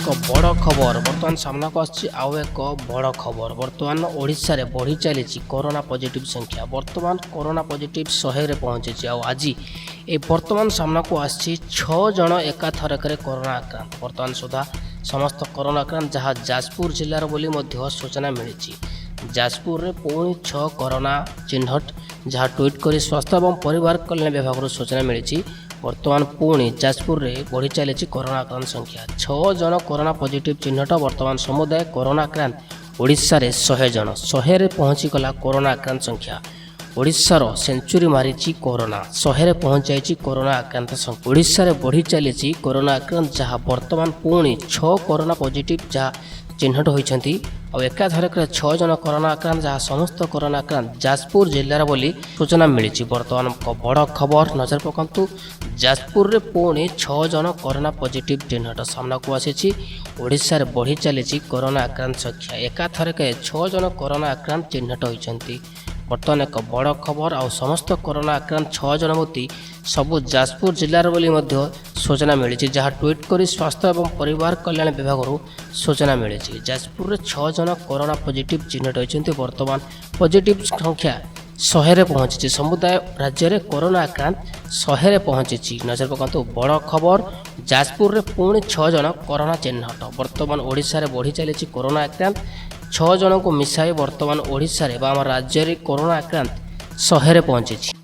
एक बड़ खबर बर्तमान सामना को आसी आउ एक बड़ खबर बर्तमान ओडिशा रे बढ़ी चली कोरोना पॉजिटिव संख्या बर्तमान कोरोना पॉजिटिव 100 रे पहुंची आज ए बर्तमान सामना को आसी 6 जन एका थरक कोरोना आक्रांत बर्तमान सुधा समस्त कोरोना आक्रांत जहाँ जाजपुर जिलार बोली मध्य सूचना मिली जाजपुर रे पुणी 6 कोरोना चिन्हट जहाँ ट्वीट कर स्वास्थ्य और परिवार कल्याण विभाग सूचना मिली बर्तमान पुणी जाजपुर रे बढ़ी चली कोरोना आक्रांत संख्या 6 जन कोरोना पॉजिटिव चिन्हट बर्तमान समुदाय कोरोना आक्रांत ओडिशा रे 100 जन 100 रे पहुंची गला कोरोना आक्रांत संख्या ओडिशार सेंचुरी मारी कोरोना 100 रे पहुंच जाइए कोरोना आक्रांत संख्या ओडिशा रे बढ़ी चली कोरोना आक्रांत जहाँ बर्तमान पुणी 6 कोरोना पॉजिटिव जहाँ चिन्हट होती और एकाधरक 6 जन कोरोना आक्रांत जहाँ समस्त कोरोना आक्रांत जाजपुर जिलार बोली सूचना मिली बर्तमान बड़ खबर नजर पकातु जाजपुर रे पुणी 6 जन कोरोना पॉजिटिव चिन्हट सामना को आसी ओडिशा रे बढ़ी चली कोरोना आक्रांत संख्या एकाथरक 6 जन कोरोना आक्रांत चिन्हट होती बर्तमान एक बड़ खबर आ समस्त कोरोना आक्रांत 6 जन मृत्यु सबु जाजपुर जिलार बोली सूचना मिली जहाँ ट्वीट कर स्वास्थ्य और परिवार कल्याण विभाग सूचना मिली जाजपुर रे 6 जन कोरोना पॉजिटिव चिन्हट होती बर्तमान पॉजिटिव संख्या 100 रे पहुंची समुदाय राज्य में कोरोना आक्रांत 100 रे पहुंची नजर पकातु बड़ खबर जाजपुर रे पुणी 6 जन कोरोना चिन्हट बर्तमान ओडिशा रे बढ़ी चली कोरोना आक्रांत 6 जन को मिसाई बर्तमान ओडिशा रे राज्य में कोरोना आक्रांत 100 रे पहुंची।